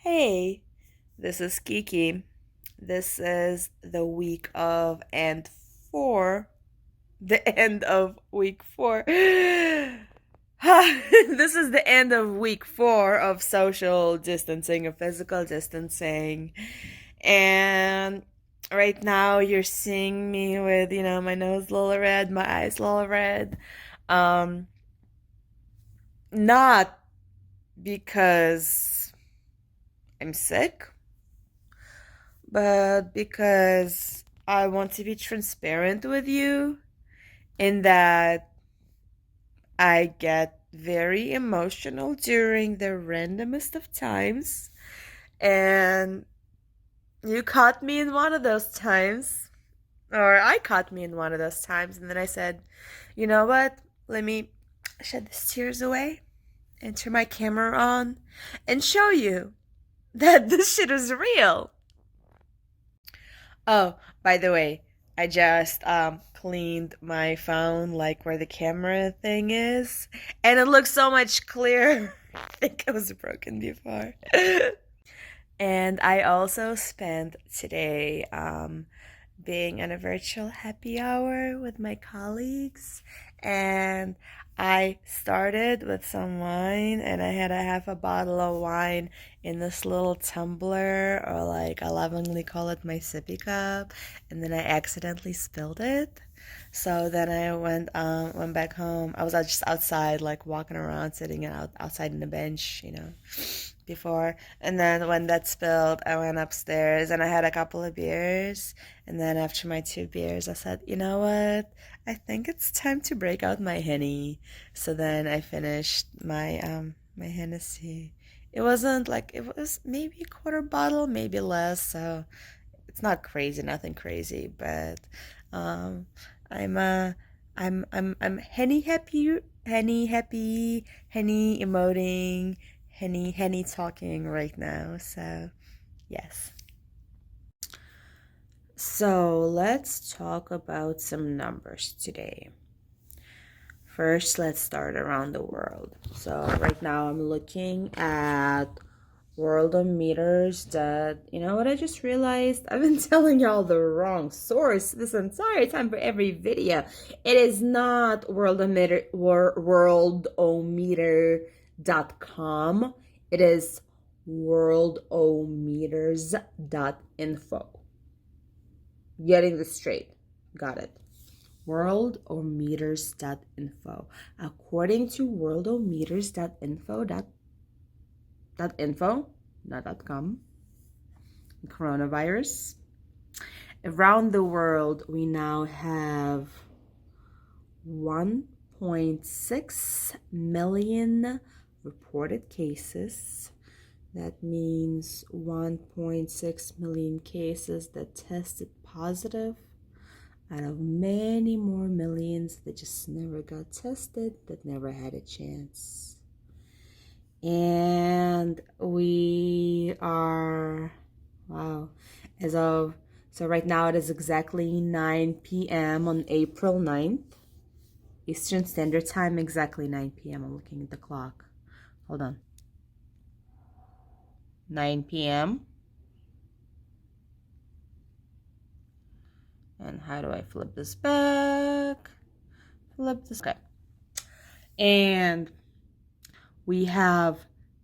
Hey, this is Kiki. This is the week of and four, the end of week four. This is the end of week four of social distancing, of physical distancing. And right now you're seeing me with, my nose a little red, my eyes a little red. Um, Not because I'm sick, but because I want to be transparent with you in that I get very emotional during the randomest of times. And you caught me in one of those times, or I caught me in one of those times, and then I said, you know what? Let me shed these tears away and turn my camera on and show you that this shit is real. Oh, by the way, I just cleaned my phone, like where the camera thing is, and it looks so much clearer. I think it was broken before. And I also spent today being in a virtual happy hour with my colleagues, and I started with some wine, and I had a half a bottle of wine in this little tumbler, or like I lovingly call it my sippy cup, and then I accidentally spilled it. So then I went back home. I was just outside, like walking around, sitting outside in the bench, before. And then when that spilled, I went upstairs and I had a couple of beers. And then after my two beers, I said, you know what? I think it's time to break out my Henny. So then I finished my Hennessy. It wasn't like it was maybe a quarter bottle, maybe less. So it's not crazy, nothing crazy, but um, I'm I'm Henny happy, Henny emoting, Henny talking right now. So yes. So let's talk about some numbers today. First, let's start around the world. So right now I'm looking at worldometers that, you know what I just realized? I've been telling y'all the wrong source this entire time for every video. It is not worldometer.com. It is worldometers.info. Getting this straight. Got it. Worldometers.info. According to worldometers.info, not .com, coronavirus, around the world we now have 1.6 million reported cases. That means 1.6 million cases that tested positive out of many more millions that just never got tested, that never had a chance. And we are, wow, so right now it is exactly 9 p.m. on April 9th, Eastern Standard Time, exactly 9 p.m. I'm looking at the clock. Hold on. 9 p.m. And how do I flip this back? Okay. And we have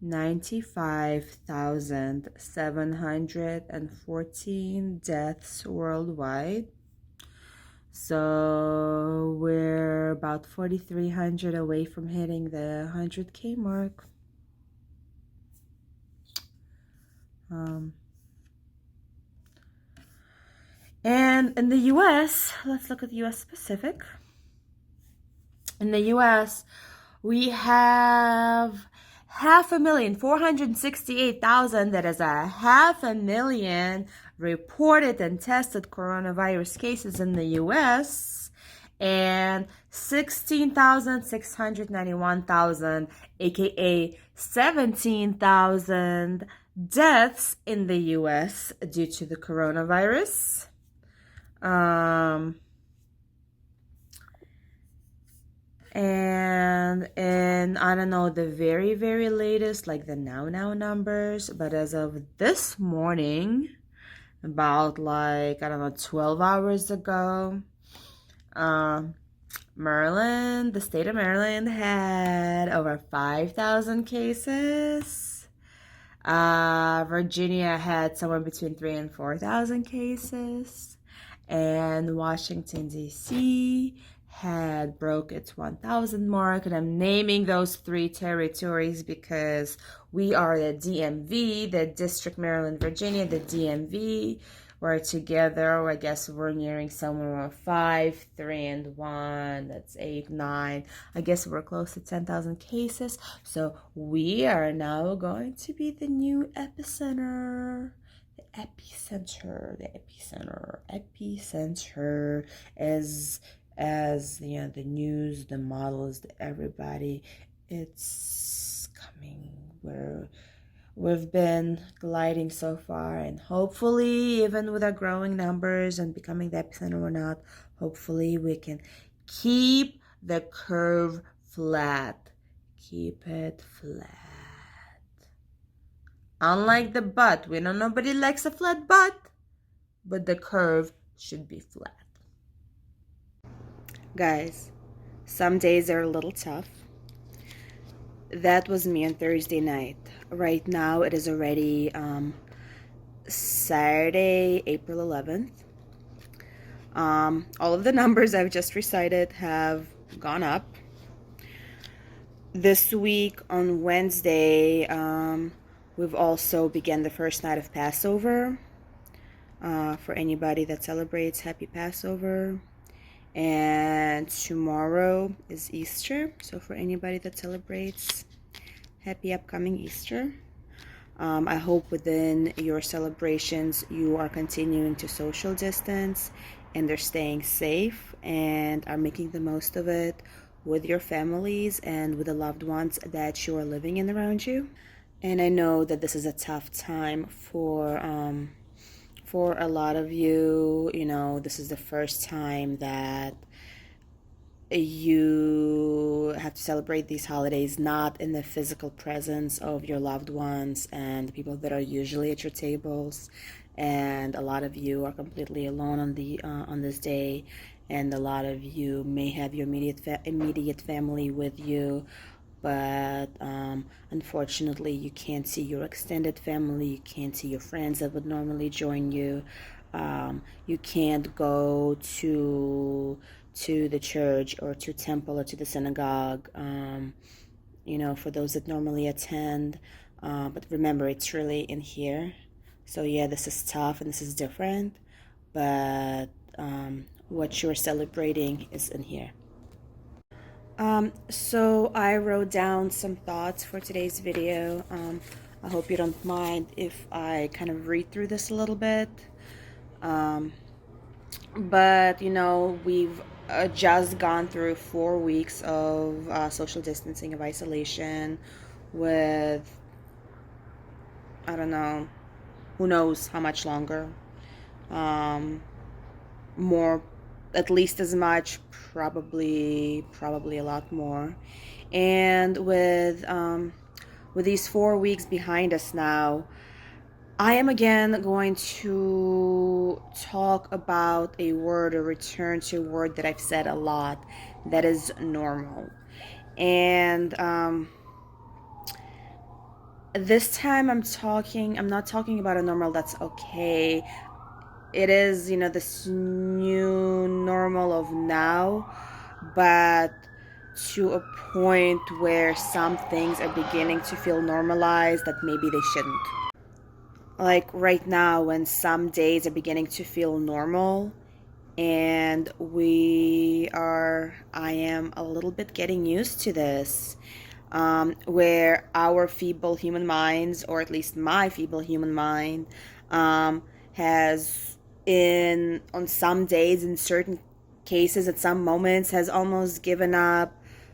95,714 deaths worldwide. So we're about 4,300 away from hitting the 100K mark. And in the US, let's look at the US specific. In the US, we have 468,000. That is a 500,000 reported and tested coronavirus cases in the US, and 16,691,000, aka 17,000 deaths in the US due to the coronavirus. And I don't know the very, very latest, like the now numbers, but as of this morning, about like, I don't know, 12 hours ago, Maryland, the state of Maryland had over 5,000 cases. Virginia had somewhere between 3 and 4,000 cases. And Washington, D.C. had broke its 1,000 mark. And I'm naming those three territories because we are the DMV, the District Maryland, Virginia, the DMV. We're together. I guess we're nearing somewhere around 5, 3, and 1. That's 8, 9. I guess we're close to 10,000 cases. So we are now going to be the new epicenter. Epicenter, as you know, the news, the models, everybody. It's coming. We've been gliding so far, and hopefully, even with our growing numbers and becoming the epicenter or not, hopefully we can keep the curve flat. Keep it flat. Unlike the butt, we know nobody likes a flat butt, but the curve should be flat. Guys, some days are a little tough. That was me on Thursday night. Right now, it is already Saturday, April 11th. All of the numbers I've just recited have gone up. This week on Wednesday, we've also begun the first night of Passover. For anybody that celebrates, happy Passover. And tomorrow is Easter, so for anybody that celebrates, happy upcoming Easter. I hope within your celebrations you are continuing to social distance and they're staying safe and are making the most of it with your families and with the loved ones that you are living in around you. And I know that this is a tough time for a lot of you. You know, this is the first time that you have to celebrate these holidays not in the physical presence of your loved ones and the people that are usually at your tables, and a lot of you are completely alone on this day, and a lot of you may have your immediate family with you, but unfortunately you can't see your extended family, you can't see your friends that would normally join you. You can't go to the church or to temple or to the synagogue, for those that normally attend. But remember, it's really in here. So yeah, this is tough and this is different, but what you're celebrating is in here. So I wrote down some thoughts for today's video. I hope you don't mind if I kind of read through this a little bit. But we've just gone through 4 weeks of social distancing, of isolation, with, I don't know, who knows how much longer. More, at least as much, probably a lot more. And with these 4 weeks behind us now, I am again going to talk about a word, or return to a word that I've said a lot, that is normal. And this time I'm not talking about a normal that's okay. It is, this new normal of now, but to a point where some things are beginning to feel normalized that maybe they shouldn't. Like right now, when some days are beginning to feel normal, and I am a little bit getting used to this, where our feeble human minds, or at least my feeble human mind, has on some days, in certain cases, at some moments, has almost given up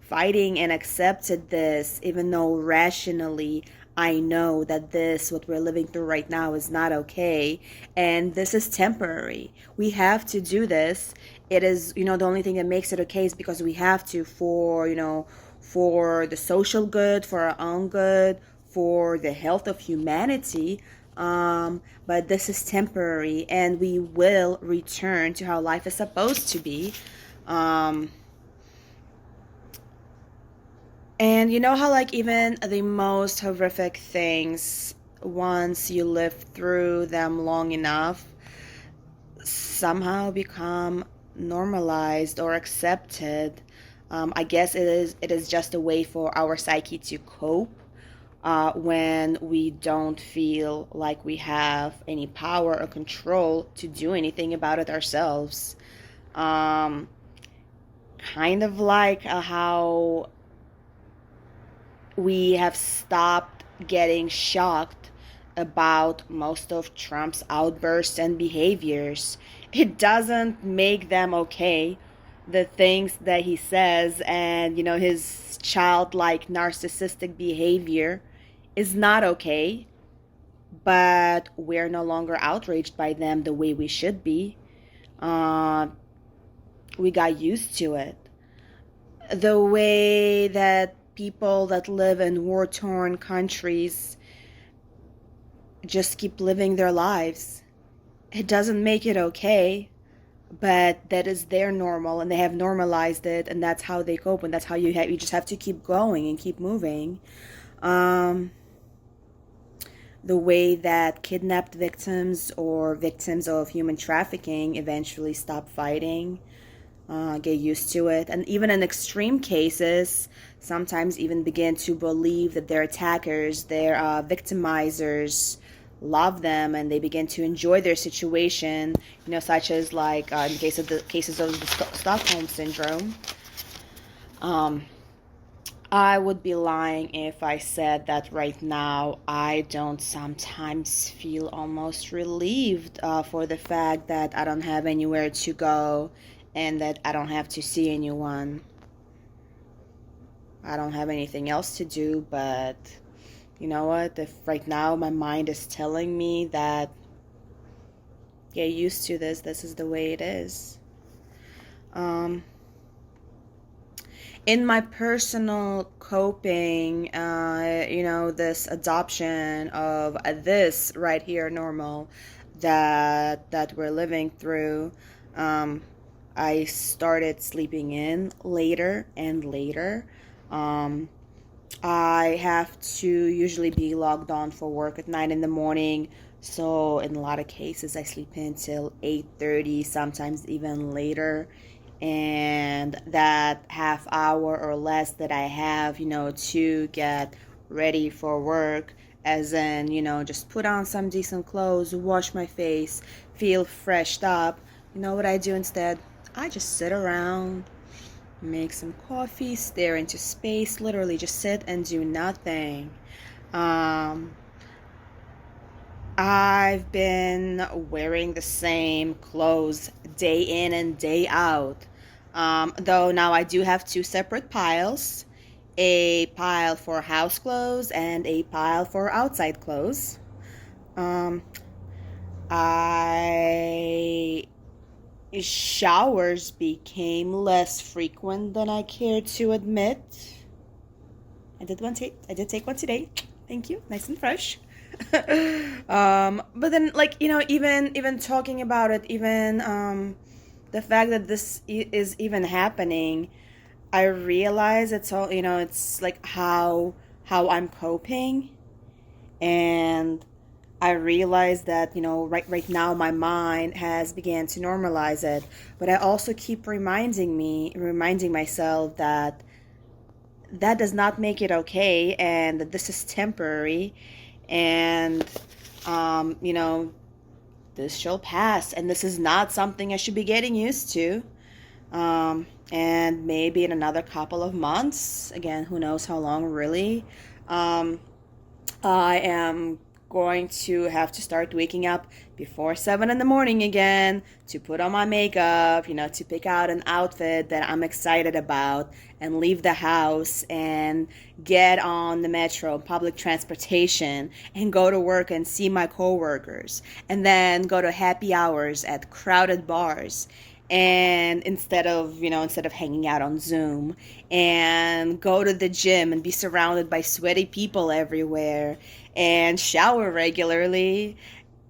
fighting and accepted this, even though rationally I know that what we're living through right now is not okay, and this is temporary. We have to do this, It is, the only thing that makes it okay is because we have to, for, for the social good, for our own good, for the health of humanity. But this is temporary, and we will return to how life is supposed to be. Um, and you know how, like, even the most horrific things, once you live through them long enough, somehow become normalized or accepted. I guess it is just a way for our psyche to cope when we don't feel like we have any power or control to do anything about it ourselves. Um, Kind of like how we have stopped getting shocked about most of Trump's outbursts and behaviors. It doesn't make them okay. The things that he says and, his childlike narcissistic behavior is not okay, but we're no longer outraged by them the way we should be. Uh, we got used to it. The way that people that live in war torn countries just keep living their lives. It doesn't make it okay, but that is their normal, and they have normalized it, and that's how they cope, and that's how you just have to keep going and keep moving. Um, the way that kidnapped victims or victims of human trafficking eventually stop fighting, get used to it, and even in extreme cases, sometimes even begin to believe that their attackers, their victimizers, love them, and they begin to enjoy their situation. Such as like in case of the cases of the Stockholm syndrome. Um, I would be lying if I said that right now I don't sometimes feel almost relieved for the fact that I don't have anywhere to go and that I don't have to see anyone. I don't have anything else to do, but you know what? If right now my mind is telling me that get used to this is the way it is. Um, in my personal coping, this adoption of this right here normal that we're living through, um, I started sleeping in later and later. Um, I have to usually be logged on for work at 9 in the morning. So in a lot of cases, I sleep in till 8:30, sometimes even later. And that half hour or less that I have, to get ready for work, as in, just put on some decent clothes, wash my face, feel freshed up. You know what I do instead? I just sit around, make some coffee, stare into space, literally just sit and do nothing. Um, I've been wearing the same clothes day in and day out. Though now I do have two separate piles, a pile for house clothes and a pile for outside clothes. Um, I Showers became less frequent than I cared to admit. I did take one today. Thank you. Nice and fresh. But then, like, even talking about it, even the fact that this is even happening, I realize it's all, it's like how I'm coping, and I realize that, right now my mind has began to normalize it, but I also keep reminding myself that that does not make it okay, and that this is temporary, and um, you know, this shall pass, and this is not something I should be getting used to. And maybe in another couple of months, again, who knows how long, really, um, I am going to have to start waking up before 7 in the morning again to put on my makeup, to pick out an outfit that I'm excited about and leave the house and get on the metro, public transportation, and go to work and see my coworkers, and then go to happy hours at crowded bars and instead of hanging out on Zoom, and go to the gym and be surrounded by sweaty people everywhere, and shower regularly,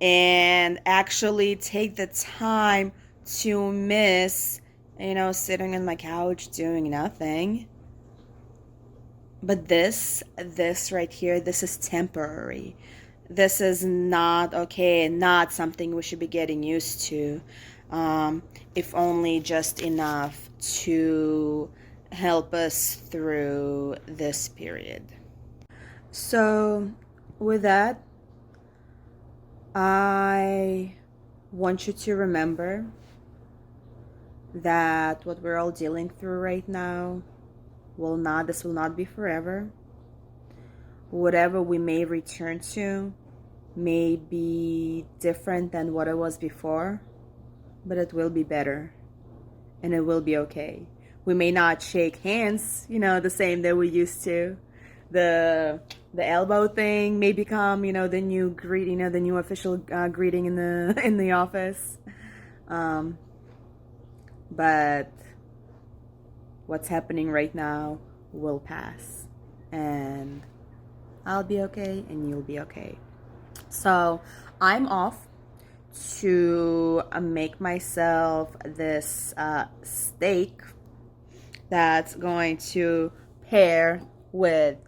and actually take the time to miss, sitting on my couch doing nothing. But this right here, this is temporary. This is not okay, not something we should be getting used to. Um, if only just enough to help us through this period. So, with that, I want you to remember that what we're all dealing through right now this will not be forever. Whatever we may return to may be different than what it was before, but it will be better and it will be okay. We may not shake hands, the same that we used to. The elbow thing may become, the new the new official greeting in the in the office. Um, but what's happening right now will pass, and I'll be okay, and you'll be okay. So I'm off to make myself this steak that's going to pair with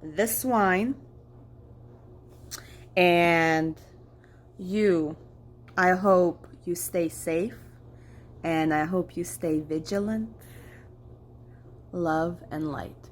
this wine. And I hope you stay safe, and I hope you stay vigilant. Love and light.